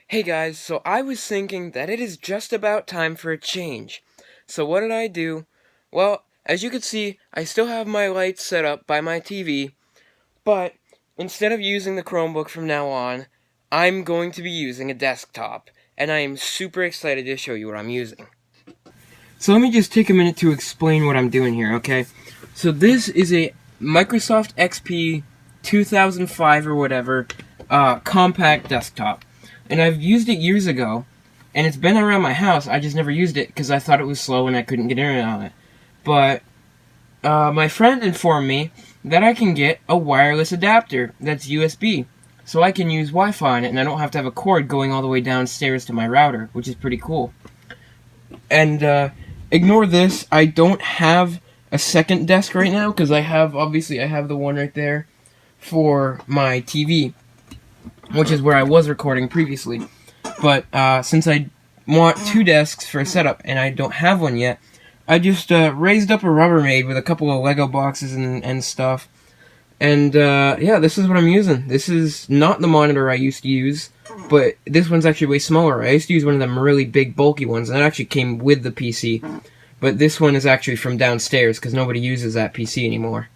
Hey guys, so I was thinking that it is just about time for a change. So what did I do? Well, as you can see, I still have my lights set up by my TV, but instead of using the Chromebook from now on, I'm going to be using a desktop, and I am super excited to show you what I'm using. So let me just take a minute to explain what I'm doing here, okay? So this is a Microsoft XP 2005 or whatever compact desktop. And I've used it years ago, and it's been around my house. I just never used it because I thought it was slow and I couldn't get internet on it. But my friend informed me that I can get a wireless adapter that's USB. So I can use Wi-Fi on it, and I don't have to have a cord going all the way downstairs to my router, which is pretty cool. And ignore this. I don't have a second desk right now because I have the one right there for my TV, which is where I was recording previously. But since I want two desks for a setup and I don't have one yet, I just raised up a Rubbermaid with a couple of Lego boxes and stuff. And yeah, this is what I'm using. This is not the monitor I used to use, but this one's actually way smaller. I used to use one of them really big, bulky ones, and it actually came with the PC. But this one is actually from downstairs because nobody uses that PC anymore.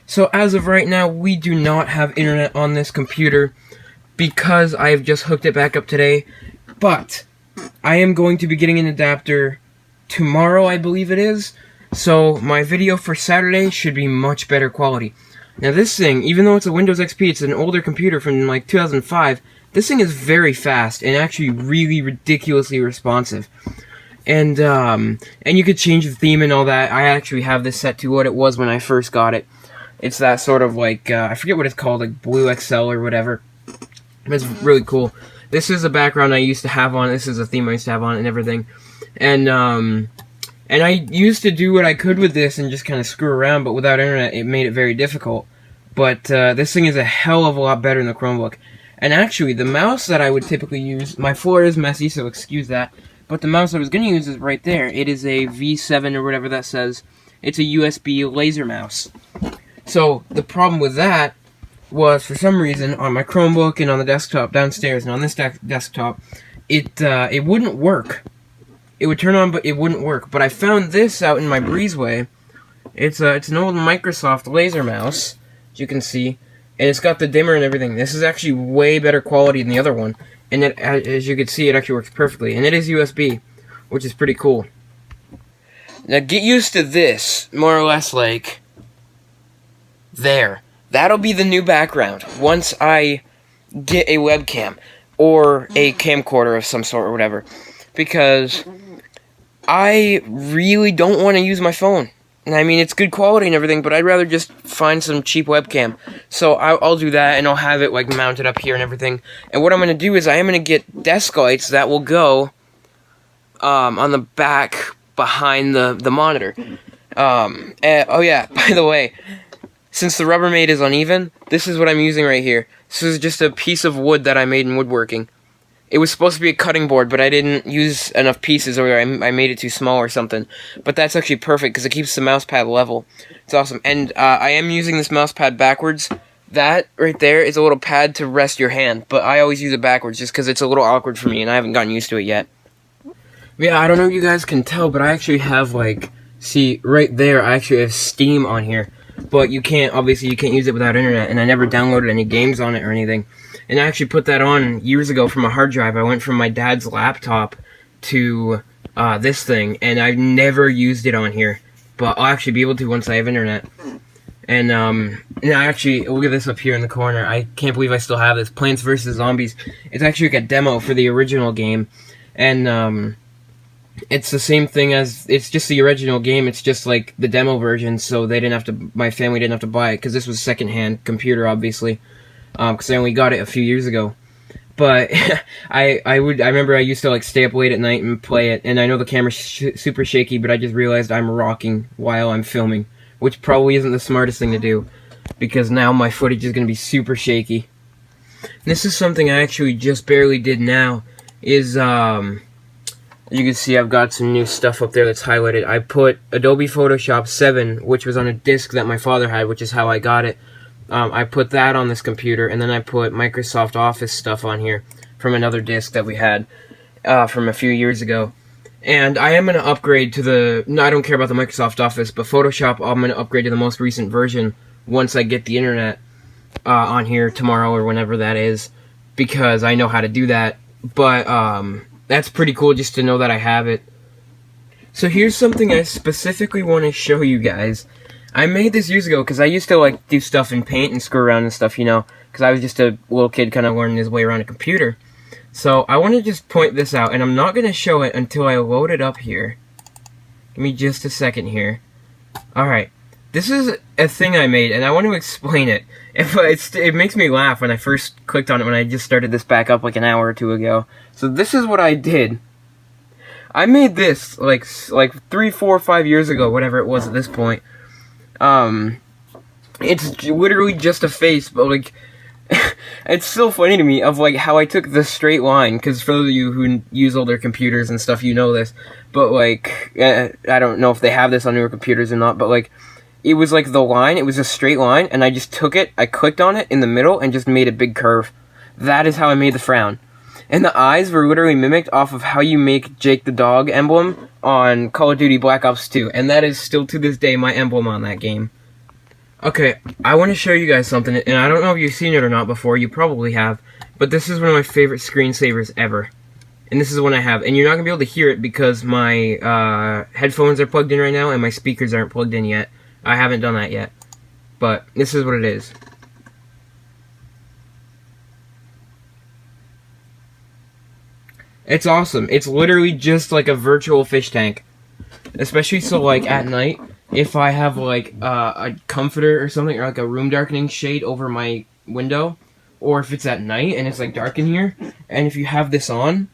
So as of right now, we do not have internet on this computer because I have just hooked it back up today. But I am going to be getting an adapter tomorrow, I believe it is. So my video for Saturday should be much better quality. Now this thing, even though it's a Windows XP, it's an older computer from like 2005, this thing is very fast and actually really ridiculously responsive. And you could change the theme and all that. I actually have this set to what it was when I first got it. It's that sort of like, I forget what it's called, like Blue XL or whatever. It's really cool. This is a background I used to have on. This is a theme I used to have on and everything. And I used to do what I could with this and just kind of screw around, but without internet, it made it very difficult. But this thing is a hell of a lot better than the Chromebook. And actually, the mouse that I would typically use, my floor is messy, so excuse that. But the mouse I was going to use is right there. It is a V7 or whatever that says. It's a USB laser mouse. So the problem with that was, for some reason, on my Chromebook and on the desktop downstairs and on this desktop, it wouldn't work. It would turn on, but it wouldn't work. But I found this out in my breezeway. It's an old Microsoft laser mouse, as you can see, and it's got the dimmer and everything. This is actually way better quality than the other one, and it, as you can see, it actually works perfectly. And it is USB, which is pretty cool. Now get used to this, more or less like there. That'll be the new background once I get a webcam or a camcorder of some sort or whatever, because I really don't want to use my phone. I mean, it's good quality and everything, but I'd rather just find some cheap webcam. So I'll do that, and I'll have it like mounted up here and everything. And what I'm going to do is I am going to get desk lights that will go on the back behind the monitor. Oh yeah, by the way, since the Rubbermaid is uneven, this is what I'm using right here. This is just a piece of wood that I made in woodworking. It was supposed to be a cutting board, but I didn't use enough pieces, or I made it too small or something. But that's actually perfect, because it keeps the mouse pad level. It's awesome. And I am using this mouse pad backwards. That right there is a little pad to rest your hand, but I always use it backwards, just because it's a little awkward for me, and I haven't gotten used to it yet. Yeah, I don't know if you guys can tell, but I actually have, like, see, right there, I actually have Steam on here. But you can't, obviously, you can't use it without internet, and I never downloaded any games on it or anything. And I actually put that on years ago from a hard drive. I went from my dad's laptop to this thing, and I've never used it on here. But I'll actually be able to once I have internet. And I actually, look at this up here in the corner. I can't believe I still have this. Plants vs. Zombies. It's actually like a demo for the original game. And it's the same thing as, it's just the original game, it's just like the demo version, so they didn't have to, my family didn't have to buy it, because this was a second-hand computer, obviously, because I only got it a few years ago. But I remember I used to like stay up late at night and play it, and I know the camera's super shaky, but I just realized I'm rocking while I'm filming, which probably isn't the smartest thing to do, because now my footage is going to be super shaky. And this is something I actually just barely did now, is, you can see I've got some new stuff up there that's highlighted. I put Adobe Photoshop 7, which was on a disc that my father had, which is how I got it. I put that on this computer, and then I put Microsoft Office stuff on here. from another disc that we had from a few years ago. And I am going to upgrade to the... No, I don't care about the Microsoft Office, but Photoshop, I'm going to upgrade to the most recent version once I get the internet on here tomorrow or whenever that is, because I know how to do that. But that's pretty cool just to know that I have it. So here's something I specifically want to show you guys. I made this years ago because I used to like do stuff in Paint and screw around and stuff, you know, because I was just a little kid kind of learning his way around a computer. So I want to just point this out, and I'm not going to show it until I load it up here. Give me just a second here. Alright, this is a thing I made, and I want to explain it. It makes me laugh when I first clicked on it when I just started this back up like an hour or two ago. So this is what I did. I made this like 3, 4, 5 years ago, whatever it was at this point. It's literally just a face, but like, it's still funny to me of like how I took the straight line, because for those of you who use older computers and stuff, you know this, but like, I don't know if they have this on newer computers or not, but like, it was like the line, it was a straight line, and I just took it, I clicked on it in the middle, and just made a big curve. That is how I made the frown. And the eyes were literally mimicked off of how you make Jake the Dog emblem on Call of Duty Black Ops 2. And that is still to this day my emblem on that game. Okay, I want to show you guys something, and I don't know if you've seen it or not before, you probably have, but this is one of my favorite screensavers ever. And this is one I have, and you're not going to be able to hear it because my headphones are plugged in right now and my speakers aren't plugged in yet. I haven't done that yet. But this is what it is. It's awesome. It's literally just like a virtual fish tank. Especially so like at night, if I have like a comforter or something, or like a room darkening shade over my window, or if it's at night and it's like dark in here, and if you have this on,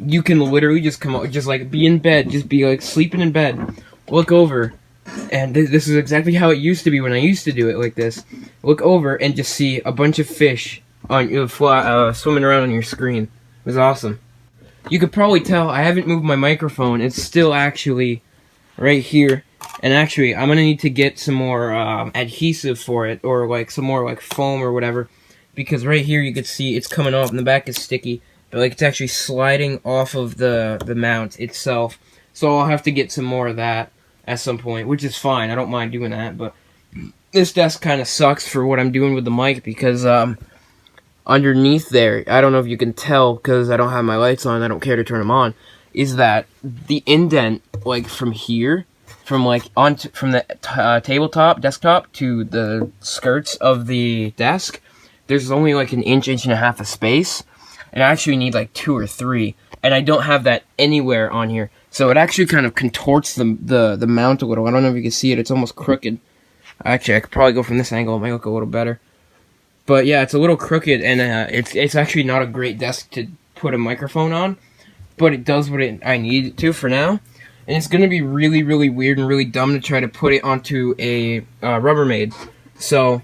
you can literally just come out, just like be in bed, just be like sleeping in bed, look over, and this is exactly how it used to be when I used to do it like this. Look over and just see a bunch of fish on swimming around on your screen. It was awesome. You could probably tell I haven't moved my microphone. It's still actually right here. And actually, I'm going to need to get some more adhesive for it, or like some more like foam or whatever. Because right here you can see it's coming off and the back is sticky. But like it's actually sliding off of the mount itself. So I'll have to get some more of that at some point, which is fine. I don't mind doing that. But this desk kind of sucks for what I'm doing with the mic because underneath there, I don't know if you can tell because I don't have my lights on, I don't care to turn them on, is that the indent, like from here, from like from the desktop to the skirts of the desk, there's only like an inch and a half of space, and I actually need like 2 or 3, and I don't have that anywhere on here, so it actually kind of contorts the mount a little. I don't know if you can see it, it's almost crooked. Actually, I could probably go from this angle, it might look a little better. But yeah, it's a little crooked, and it's actually not a great desk to put a microphone on, but it does what I need it to for now. And it's going to be really, really weird and really dumb to try to put it onto a Rubbermaid. So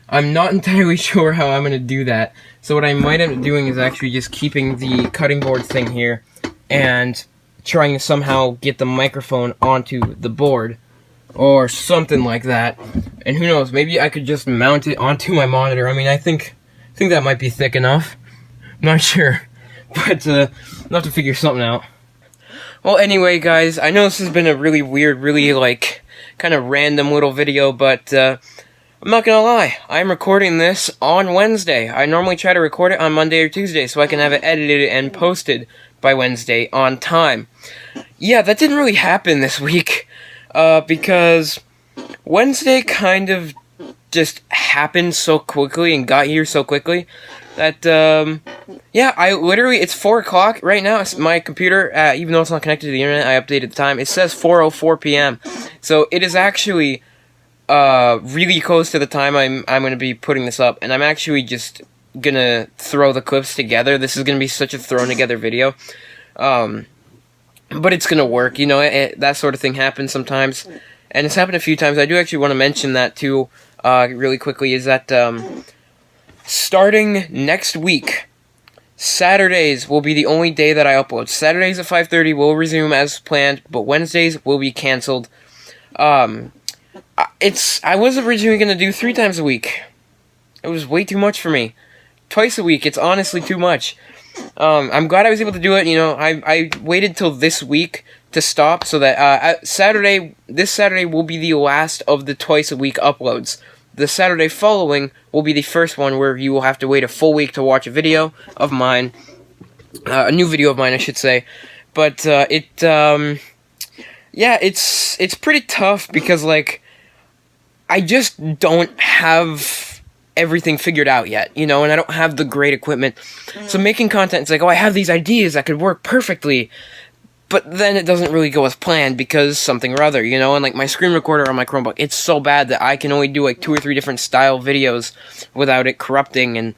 I'm not entirely sure how I'm going to do that. So what I might end up doing is actually just keeping the cutting board thing here and trying to somehow get the microphone onto the board or something like that. And who knows, maybe I could just mount it onto my monitor. I mean, I think that might be thick enough. I'm not sure, but I'll have to figure something out. Well, anyway, guys, I know this has been a really weird, really, like, kind of random little video, but I'm not gonna lie, I'm recording this on Wednesday. I normally try to record it on Monday or Tuesday so I can have it edited and posted by Wednesday on time. Yeah, that didn't really happen this week, because Wednesday kind of just happened so quickly and got here so quickly that, yeah, it's 4 o'clock right now. My computer, even though it's not connected to the internet, I updated the time. It says 4:04 p.m. So it is actually, really close to the time I'm going to be putting this up. And I'm actually just going to throw the clips together. This is going to be such a thrown together video. But it's going to work, you know, that sort of thing happens sometimes. And it's happened a few times. I do actually want to mention that too, really quickly, is that, starting next week, Saturdays will be the only day that I upload. Saturdays at 5:30 will resume as planned, but Wednesdays will be canceled. I was originally going to do 3 times a week. It was way too much for me. twice a week. It's honestly too much. I'm glad I was able to do it. You know, I waited till this week to stop so that this Saturday will be the last of the twice a week uploads. The Saturday following will be the first one where you will have to wait a full week to watch a video of mine, a new video of mine, I should say. But yeah, it's pretty tough because like I just don't have everything figured out yet, you know, and I don't have the great equipment. So making content, it's like, oh, I have these ideas that could work perfectly, but then it doesn't really go as planned because something or other, you know, and like my screen recorder on my Chromebook, it's so bad that I can only do like 2 or 3 different style videos without it corrupting and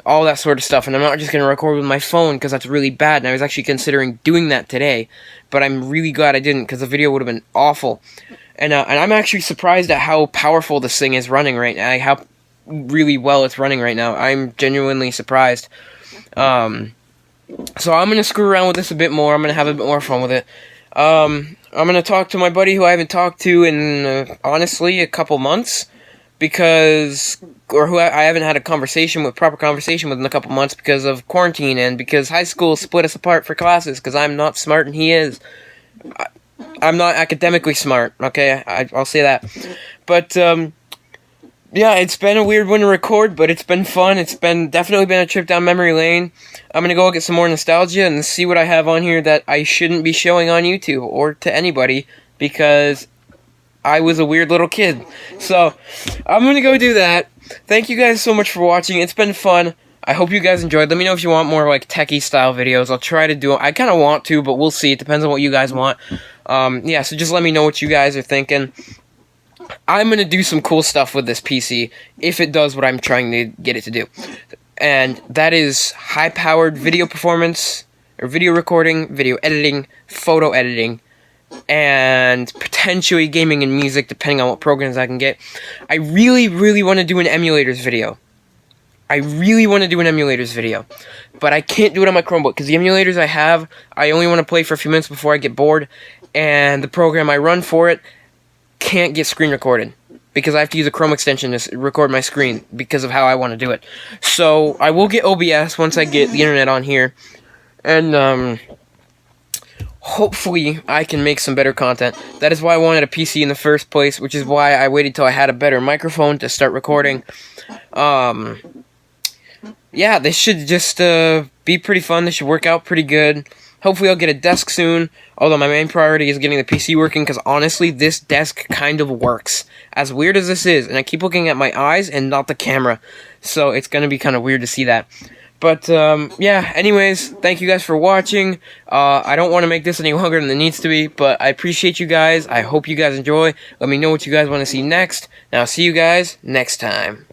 all that sort of stuff, and I'm not just going to record with my phone because that's really bad, and I was actually considering doing that today, but I'm really glad I didn't because the video would have been awful. And I'm actually surprised at how powerful this thing is running right now, how really well it's running right now. I'm genuinely surprised. So I'm going to screw around with this a bit more. I'm going to have a bit more fun with it. I'm going to talk to my buddy who I haven't talked to in, honestly, a couple months. Or who I haven't had a proper conversation with in a couple months because of quarantine and because high school split us apart for classes because I'm not smart and he is. I'm not academically smart, okay? I'll say that. But, yeah, it's been a weird one to record, but it's been fun. It's definitely been a trip down memory lane. I'm gonna go get some more nostalgia and see what I have on here that I shouldn't be showing on YouTube or to anybody because I was a weird little kid. So, I'm gonna go do that. Thank you guys so much for watching. It's been fun. I hope you guys enjoyed. Let me know if you want more, like, techie style videos. I'll try to do it. I kind of want to, but we'll see. It depends on what you guys want. Yeah, so just let me know what you guys are thinking. I'm going to do some cool stuff with this PC if it does what I'm trying to get it to do. And that is high-powered video performance, or video recording, video editing, photo editing, and potentially gaming and music, depending on what programs I can get. I really, really want to do an emulators video. But I can't do it on my Chromebook, because the emulators I have, I only want to play for a few minutes before I get bored, and the program I run for it can't get screen recorded, because I have to use a Chrome extension to record my screen, because of how I want to do it. So, I will get OBS once I get the internet on here, and, hopefully I can make some better content. That is why I wanted a PC in the first place, which is why I waited till I had a better microphone to start recording. Yeah, this should just be pretty fun. This should work out pretty good. Hopefully I'll get a desk soon, although my main priority is getting the PC working, because honestly, this desk kind of works. As weird as this is, and I keep looking at my eyes and not the camera, so it's going to be kind of weird to see that. But, yeah, anyways, thank you guys for watching. I don't want to make this any longer than it needs to be, but I appreciate you guys. I hope you guys enjoy. Let me know what you guys want to see next, and I'll see you guys next time.